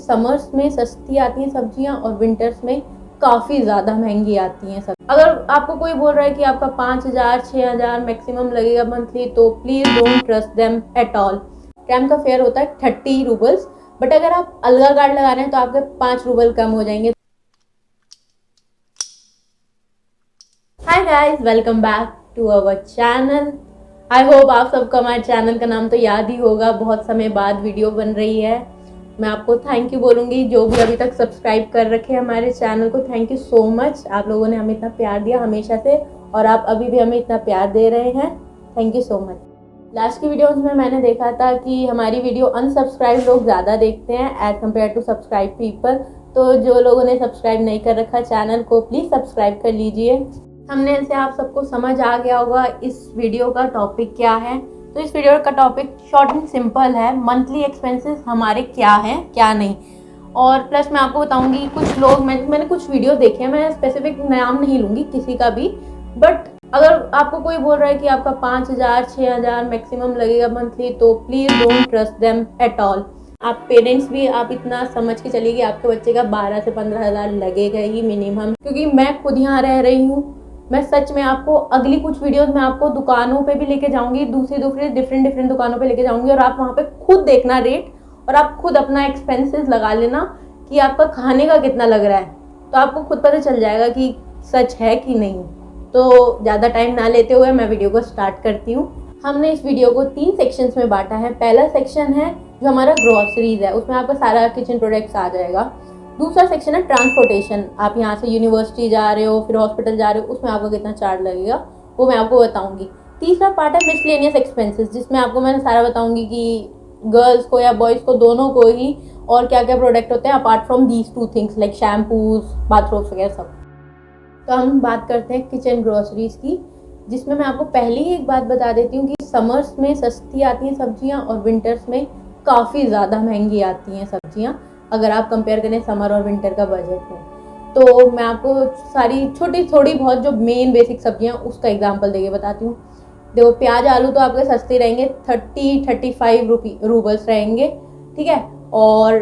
Summers में सस्ती आती हैं सब्जियां और विंटर्स में काफ़ी ज़्यादा महंगी आती हैं सब। अगर आपको कोई बोल रहा है कि आपका 5,000 6,000 मैक्सिमम लगेगा मंथली, तो please don't trust them at all. Tram का फेयर होता है 30 रूबल्स, बट अगर आप अलगा कार्ड लगा रहे हैं तो आपके 5 रूबल कम हो जाएंगे। Hi guys, welcome back to our channel. I hope आप सबको हमारे चैनल का नाम तो याद ही होगा, बहुत समय बाद वीडियो बन रही है। मैं आपको थैंक यू बोलूँगी, जो भी अभी तक सब्सक्राइब कर रखे हैं हमारे चैनल को, थैंक यू सो मच। आप लोगों ने हमें इतना प्यार दिया हमेशा से, और आप अभी भी हमें इतना प्यार दे रहे हैं, thank you so much. Last की वीडियोज़ में मैंने देखा था कि हमारी वीडियो अनसब्सक्राइब लोग ज़्यादा देखते हैं as compare to subscribe people. तो जो लोगों ने सब्सक्राइब नहीं कर रखा चैनल को, प्लीज़ सब्सक्राइब कर लीजिए। हमने से आप सबको समझ आ गया होगा इस वीडियो का टॉपिक क्या है। तो इस वीडियो का टॉपिक शॉर्ट एंड सिंपल है, मंथली एक्सपेंसेस हमारे क्या हैं क्या नहीं। और प्लस मैं आपको बताऊंगी, कुछ लोग मैंने कुछ वीडियो देखे हैं, मैं स्पेसिफिक नाम नहीं लूँगी किसी का भी, बट अगर आपको कोई बोल रहा है कि आपका 5,000 6,000 मैक्सिमम लगेगा मंथली, तो please don't trust them at all. आप पेरेंट्स भी आप इतना समझ के चलिए कि आपके बच्चे का 12 से 15,000 लगेगा ही मिनिमम, क्योंकि मैं खुद यहाँ रह रही हूँ। मैं सच में आपको अगली कुछ वीडियोस में आपको दुकानों पे भी लेके जाऊंगी, दूसरी डिफरेंट दुकानों पे लेके जाऊंगी, और आप वहाँ पे खुद देखना रेट, और आप खुद अपना एक्सपेंसेस लगा लेना कि आपका खाने का कितना लग रहा है, तो आपको खुद पता चल जाएगा कि सच है कि नहीं। तो ज़्यादा टाइम ना लेते हुए मैं वीडियो को स्टार्ट करती हूँ। हमने इस वीडियो को 3 सेक्शंस में बांटा है। पहला सेक्शन है जो हमारा ग्रॉसरीज है, उसमें आपका सारा किचन प्रोडक्ट्स आ जाएगा। दूसरा सेक्शन है ट्रांसपोर्टेशन, आप यहाँ से यूनिवर्सिटी जा रहे हो, फिर हॉस्पिटल जा रहे हो, उसमें आपको कितना चार्ज लगेगा वो मैं आपको बताऊंगी। तीसरा पार्ट है मिसलेनियस एक्सपेंसेस, जिसमें आपको मैं सारा बताऊंगी कि गर्ल्स को या बॉयज़ को दोनों को ही और क्या क्या प्रोडक्ट होते हैं apart from these 2 things like shampoos, bathrobes वगैरह सब। तो हम बात करते हैं किचन ग्रोसरीज की, जिसमें मैं आपको पहले ही एक बात बता देती हूँ कि समर्स में सस्ती आती हैं सब्जियाँ और विंटर्स में काफ़ी ज़्यादा महंगी आती हैं सब्जियाँ, अगर आप कंपेयर करें समर और विंटर का बजट में। तो मैं आपको सारी छोटी थोड़ी बहुत जो मेन बेसिक सब्जियाँ उसका एग्जांपल देके बताती हूँ। देखो, प्याज आलू तो आपके सस्ते रहेंगे, 30-35 रूबल्स रहेंगे, ठीक है। और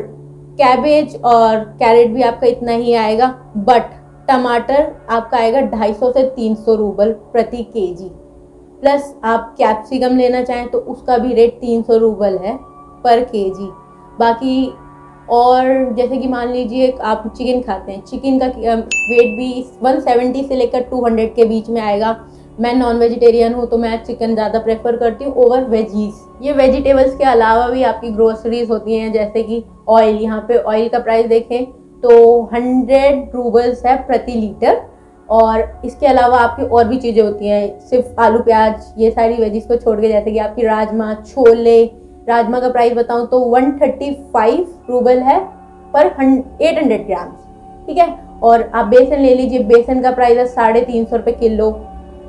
कैबेज और कैरेट भी आपका इतना ही आएगा, बट टमाटर आपका आएगा 250 से 300 रूबल प्रति केजी। प्लस आप कैप्सिकम लेना चाहें तो उसका भी रेट 300 रूबल है पर केजी। बाकी और जैसे कि मान लीजिए आप चिकन खाते हैं, चिकन का वेट भी 170 से लेकर 200 के बीच में आएगा। मैं नॉन वेजिटेरियन हूँ तो मैं चिकन ज़्यादा प्रेफर करती हूँ ओवर वेजीज। ये वेजिटेबल्स के अलावा भी आपकी ग्रोसरीज होती हैं, जैसे कि ऑयल। यहाँ पे ऑयल का प्राइस देखें तो 100 रूबल्स है प्रति लीटर। और इसके अलावा आपकी और भी चीज़ें होती हैं, सिर्फ आलू प्याज ये सारी वेजीज को छोड़ के, जैसे कि आपकी राजमा छोले। राजमा का प्राइस बताऊं तो 135 रूबल है पर 800 ग्राम्स, ठीक है। और आप बेसन ले लीजिए, बेसन का प्राइस है 350 रुपये किलो,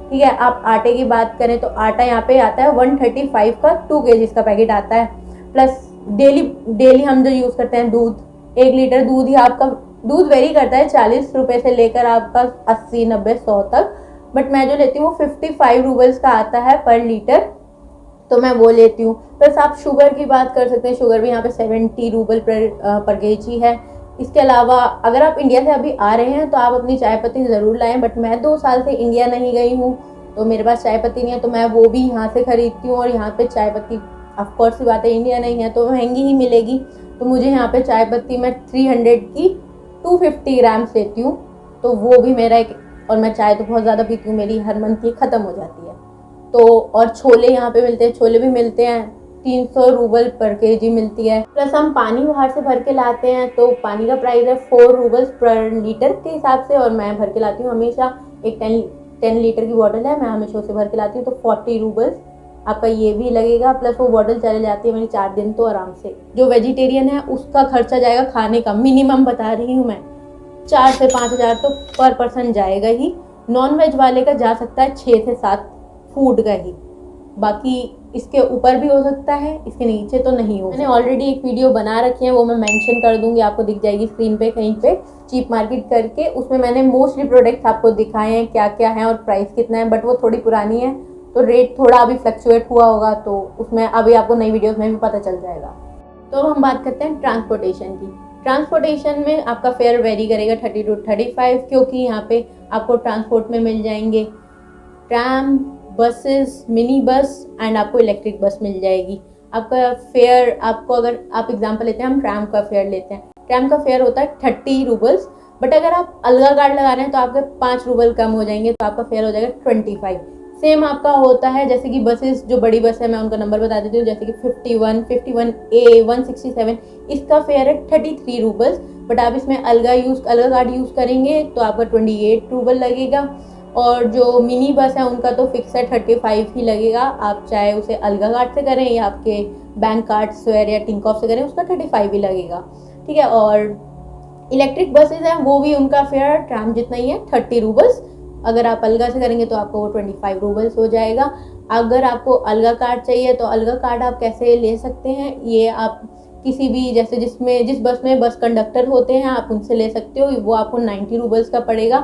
ठीक है। आप आटे की बात करें तो आटा यहाँ पे आता है 135 का 2 kg का पैकेट आता है। प्लस डेली हम जो यूज़ करते हैं दूध, 1 लीटर दूध ही आपका, दूध वेरी करता है 40 रुपये से लेकर आपका 80 90 100 तक, बट मैं जो लेती हूँ वो 55 रूबल्स का आता है पर लीटर, तो मैं वो लेती हूँ। प्लस आप शुगर की बात कर सकते हैं, शुगर भी यहाँ पे 70 रूबल पर केजी है। इसके अलावा अगर आप इंडिया से अभी आ रहे हैं तो आप अपनी चाय पत्ती ज़रूर लाएं, बट मैं 2 साल से इंडिया नहीं गई हूँ तो मेरे पास चाय पत्ती नहीं है, तो मैं वो भी यहाँ से खरीदती हूँ। और यहाँ पे चाय पत्ती ऑफकोर्स की बात है, इंडिया नहीं है तो महंगी ही मिलेगी, तो मुझे यहाँ पे चाय पत्ती मैं 300 की 250 ग्राम्स लेती हूँ, तो वो भी मेरा एक। और मैं चाय तो बहुत ज़्यादा पीती हूँ, मेरी हर मंथ की ख़त्म हो जाती है। तो और छोले यहाँ पे मिलते हैं, छोले भी मिलते हैं 300 रूबल पर केजी मिलती है। प्लस हम पानी बाहर से भर के लाते हैं, तो पानी का प्राइस है 4 रूबल्स पर लीटर के हिसाब से, और मैं भर के लाती हूँ हमेशा। एक 10 लीटर की बॉटल है, मैं हमेशा उसे भर के लाती हूँ, तो 40 रूबल्स आपका ये भी लगेगा। प्लस वो बॉटल चले जाती है मेरी 4 दिन तो आराम से। जो वेजिटेरियन है उसका खर्चा जाएगा खाने का, मिनिमम बता रही हूँ मैं, 4 से 5,000 तो पर पर्सन जाएगा ही। नॉन वेज वाले का जा सकता है 6 से 7 फूड का ही, बाकी इसके ऊपर भी हो सकता है, इसके नीचे तो नहीं हो। मैंने ऑलरेडी एक वीडियो बना रखी है, वो मैं मेंशन कर दूंगी, आपको दिख जाएगी स्क्रीन पे कहीं पे, चीप मार्केट करके। उसमें मैंने मोस्टली प्रोडक्ट्स आपको दिखाए हैं क्या क्या है और प्राइस कितना है, बट वो थोड़ी पुरानी है तो रेट थोड़ा अभी फ्लक्चुएट हुआ होगा, तो उसमें अभी आपको नई वीडियोस में भी पता चल जाएगा। तो हम बात करते हैं ट्रांसपोर्टेशन की। ट्रांसपोर्टेशन में आपका फेयर वेरी करेगा 30 to 35, क्योंकि यहाँ पे आपको ट्रांसपोर्ट में मिल जाएंगे tram, buses, mini bus and आपको इलेक्ट्रिक बस मिल जाएगी। आपका फेयर, आपको अगर आप एग्जांपल लेते हैं, हम ट्रैम का फेयर लेते हैं, ट्रैम का फेयर होता है 30 रूबल्स, बट अगर आप अलगा कार्ड लगा रहे हैं तो आपके 5 रूबल कम हो जाएंगे, तो आपका फेयर हो जाएगा 25। सेम आपका होता है जैसे कि बसेस, जो बड़ी बस है मैं उनका नंबर बता देती हूँ, जैसे कि 51, 51A, 167, इसका फेयर है 33 रूबल्स, बट आप इसमें अलगा कार्ड यूज़ करेंगे तो आपका 28 रूबल लगेगा। और जो मिनी बस है उनका तो फिक्स है 35 ही लगेगा, आप चाहे उसे अलगा कार्ड से करें या आपके बैंक कार्ड स्वेयर या टिंकॉफ से करें, उसका 35 ही लगेगा, ठीक है। और इलेक्ट्रिक बसेस हैं वो भी, उनका फेयर ट्राम जितना ही है 30 रूबल्स, अगर आप अलगा से करेंगे तो आपको वो 25 रूबल्स हो जाएगा। अगर आपको अलगा कार्ड चाहिए तो अलगा कार्ड आप कैसे ले सकते हैं, ये आप किसी भी, जैसे जिस बस में बस कंडक्टर होते हैं आप उनसे ले सकते हो, वो आपको 90 रूबल्स का पड़ेगा।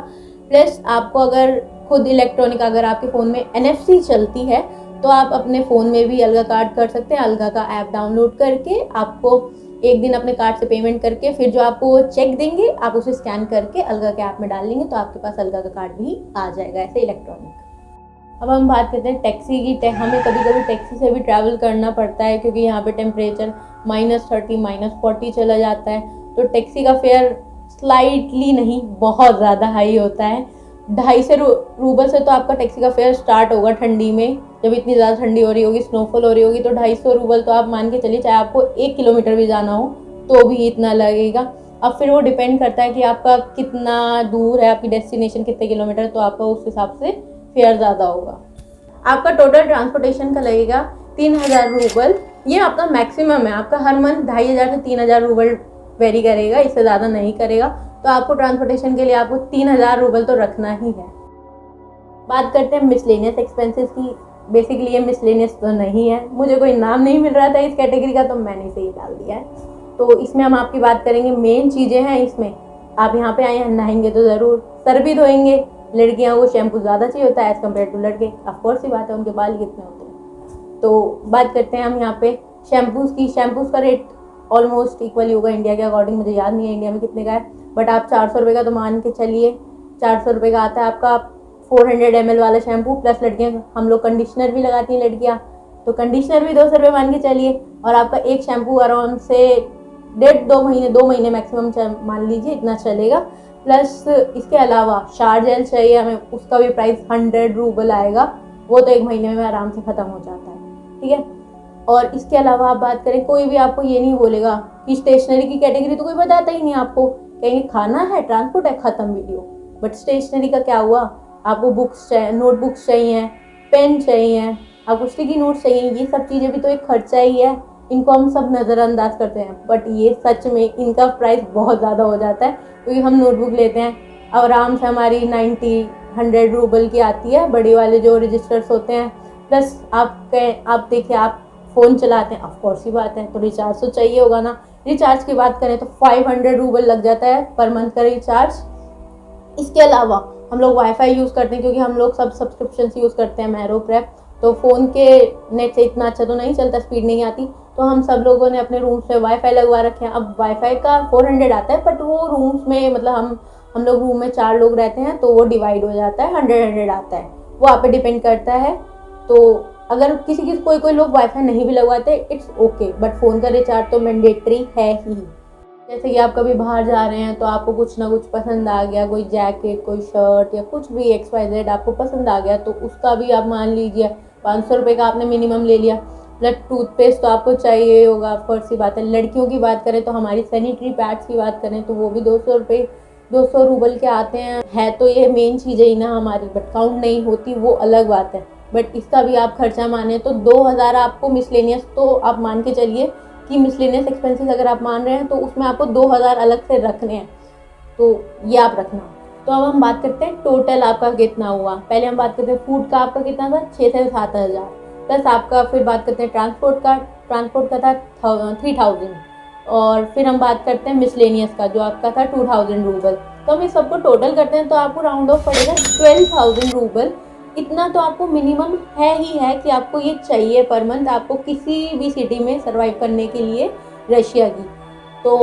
प्लस आपको अगर खुद इलेक्ट्रॉनिक, अगर आपके फ़ोन में NFC चलती है तो आप अपने फ़ोन में भी अलगा कार्ड कर सकते हैं, अलगा का ऐप डाउनलोड करके आपको एक दिन अपने कार्ड से पेमेंट करके फिर जो आपको चेक देंगे आप उसे स्कैन करके अलगा के ऐप में डाल लेंगे तो आपके पास अलगा का कार्ड भी आ जाएगा, ऐसे इलेक्ट्रॉनिक। अब हम बात करते हैं टैक्सी की। हमें कभी कभी टैक्सी से भी ट्रैवल करना पड़ता है क्योंकि यहाँ पे टेम्परेचर -30 -40 चला जाता है, तो टैक्सी का फेयर स्लाइटली नहीं, बहुत ज़्यादा हाई होता है। 250 रूबल से तो आपका टैक्सी का फेयर स्टार्ट होगा ठंडी में, जब इतनी ज़्यादा ठंडी हो रही होगी, स्नोफॉल हो रही होगी, तो 250 रूबल तो आप मान के चलिए, चाहे आपको 1 किलोमीटर भी जाना हो तो भी इतना लगेगा। अब फिर वो डिपेंड करता है कि आपका कितना दूर है, आपकी डेस्टिनेशन कितने किलोमीटर, तो आपका उस हिसाब से फेयर ज़्यादा होगा। आपका टोटल ट्रांसपोर्टेशन का लगेगा 3000 रूबल, ये आपका मैक्सिमम है। आपका हर मंथ 2500 से 3000 रूबल वेरी करेगा, इससे ज़्यादा नहीं करेगा, तो आपको ट्रांसपोर्टेशन के लिए आपको 3000 रूबल तो रखना ही है। बात करते हैं मिसलेनियस एक्सपेंसेस की। बेसिकली ये मिसलेनियस तो नहीं है, मुझे कोई नाम नहीं मिल रहा था इस कैटेगरी का तो मैंने इसे ही डाल दिया है। तो इसमें हम आपकी बात करेंगे, मेन चीज़ें हैं इसमें। आप यहाँ पे आए हैं, नहाएंगे तो ज़रूर, सर भी धोएंगे, लड़कियों को शैम्पू ज़्यादा चाहिए होता है एज़ कम्पेयर टू लड़के, ऑफकोर्स ही बात है, उनके बाल कितने होते हैं। तो बात करते हैं हम यहाँ पे शैम्पूज़ की। शैम्पूज़ का रेट ऑलमोस्ट इक्वल ही होगा इंडिया के अकॉर्डिंग, मुझे याद नहीं है इंडिया में कितने का है, बट आप 400 रुपये का तो मान के चलिए, 400 रुपये का आता है आपका 400 ml वाला शैम्पू। प्लस लड़कियाँ, हम लोग कंडीशनर भी लगाती हैं लड़कियाँ, तो कंडीशनर भी 200 रुपये मान के चलिए, और आपका एक शैम्पू आराम से 2 महीने मैक्सिमम मान लीजिए, इतना चलेगा। प्लस इसके अलावा शार जेल चाहिए हमें, उसका भी प्राइस 100 रूबल आएगा, वो तो 1 महीने में आराम से ख़त्म हो जाता है, ठीक है। और इसके अलावा आप बात करें, कोई भी आपको ये नहीं बोलेगा कि स्टेशनरी की कैटेगरी तो कोई बताता ही नहीं आपको, कहेंगे खाना है, ट्रांसपोर्ट है, ख़त्म वीडियो। बट स्टेशनरी का क्या हुआ, आपको बुक्स चाहिए, नोटबुक्स चाहिए, पेन चाहिए, आपको स्टिकी नोट्स चाहिए, ये सब चीज़ें भी तो एक खर्चा ही है, इनको हम सब नज़रअंदाज करते हैं, बट ये सच में इनका प्राइस बहुत ज़्यादा हो जाता है। क्योंकि हम नोटबुक लेते हैं, आराम से हमारी 90-100 रूबल की आती है, बड़े वाले जो रजिस्टर्स होते हैं। प्लस आप देखिए, आप फ़ोन चलाते हैं, ऑफकोर्स ही बात है, तो रिचार्ज तो चाहिए होगा ना। रिचार्ज की बात करें तो 500 रूबल लग जाता है पर मंथ का रिचार्ज। इसके अलावा हम लोग वाईफाई यूज़ करते हैं, क्योंकि हम लोग सब सब्सक्रिप्शन यूज़ करते हैं मैरो प्रेप, तो फ़ोन के नेट से इतना अच्छा तो नहीं चलता, स्पीड नहीं आती, तो हम सब लोगों ने अपने रूम्स में वाईफाई लगवा रखे हैं। अब वाईफाई का 400 आता है, बट वो रूम्स में, मतलब हम लोग रूम में 4 लोग रहते हैं, तो वो डिवाइड हो जाता है, 100 आता है, वो आप पे डिपेंड करता है। तो अगर कोई लोग वाईफाई नहीं भी लगवाते, इट्स ओके, बट फ़ोन का रिचार्ज तो मैंडेटरी है ही। जैसे कि आप कभी बाहर जा रहे हैं तो आपको कुछ ना कुछ पसंद आ गया, कोई जैकेट, कोई शर्ट या कुछ भी XYZ आपको पसंद आ गया, तो उसका भी आप मान लीजिए 500 रुपये का आपने मिनिमम ले लिया। प्लस टूथपेस्ट तो आपको चाहिए होगा, फर्स्ट सी बात है। लड़कियों की बात करें तो हमारी सैनिटरी पैड्स की बात करें तो वो भी 200 रूबल के आते हैं। है तो ये मेन चीज़ें ही ना हमारी, बट काउंट नहीं होती, वो अलग बात है। बट इसका भी आप खर्चा माने तो 2000 आपको मिसलेनियस, तो आप मान के चलिए कि मिसलेनियस एक्सपेंसेस अगर आप मान रहे हैं तो उसमें आपको 2000 अलग से रखने हैं, तो ये आप रखना। तो अब हम बात करते हैं टोटल आपका कितना हुआ। पहले हम बात करते हैं फूड का, आपका कितना था, 6 से 7000। प्लस आपका फिर बात करते हैं ट्रांसपोर्ट का था 3000, और फिर हम बात करते हैं मिसलेनियस का, जो आपका था 2000 रूबल। तो हम इस सबको टोटल करते हैं तो आपको राउंड ऑफ पड़ेगा 12000 रूबल। इतना तो आपको मिनिमम है ही है कि आपको ये चाहिए पर मंथ, आपको किसी भी सिटी में सर्वाइव करने के लिए रशिया की। तो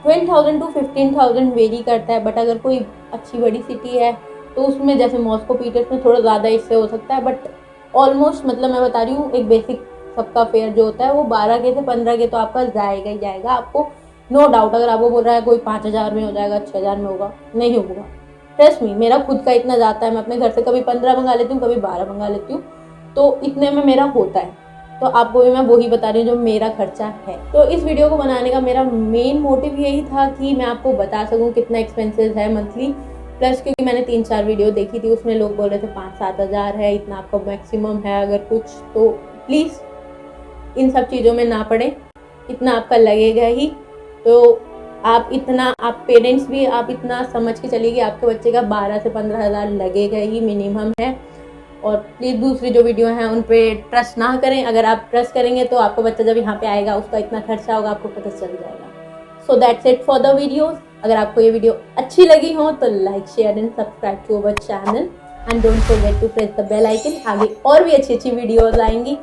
12,000 to 15,000 वेरी करता है, बट अगर कोई अच्छी बड़ी सिटी है तो उसमें जैसे मॉस्को पीटर्स में थोड़ा ज़्यादा इससे हो सकता है, बट ऑलमोस्ट मतलब मैं बता रही हूँ एक बेसिक सबका फेयर जो होता है वो 12 के से 15 के तो आपका जाएगा ही जाएगा आपको, नो डाउट। अगर आपको बोल रहा है कोई 5,000 में हो जाएगा, 6,000 में होगा, नहीं होगा। ट्रस्ट मी, मेरा खुद का इतना जाता है, मैं अपने घर से कभी 15 मंगा लेती हूँ, कभी 12 मंगा लेती हूँ, तो इतने में मेरा होता है। तो आपको भी मैं वही बता रही हूँ जो मेरा खर्चा है। तो इस वीडियो को बनाने का मेरा मेन मोटिव यही था कि मैं आपको बता सकूँ कितना एक्सपेंसिव है मंथली, प्लस क्योंकि मैंने 3-4 वीडियो देखी थी, उसमें लोग बोल रहे थे 5-7 हज़ार है, इतना आपका मैक्सिमम है अगर कुछ, तो प्लीज़ इन सब चीज़ों में ना पड़े, इतना आपका लगेगा ही। तो आप इतना, आप पेरेंट्स भी आप इतना समझ के चलिए कि आपके बच्चे का 12 से 15 हज़ार लगेगा ही मिनिमम है। और प्लीज़ दूसरी जो वीडियो हैं उन पे ट्रस्ट ना करें। अगर आप ट्रस्ट करेंगे तो आपका बच्चा जब यहाँ पे आएगा उसका इतना खर्चा होगा, आपको पता चल जाएगा। So that's it for the videos. अगर आपको ये वीडियो अच्छी लगी हो तो like, share and subscribe to our channel and don't forget to press the bell icon. आगे और भी अच्छी अच्छी वीडियोस आएंगी।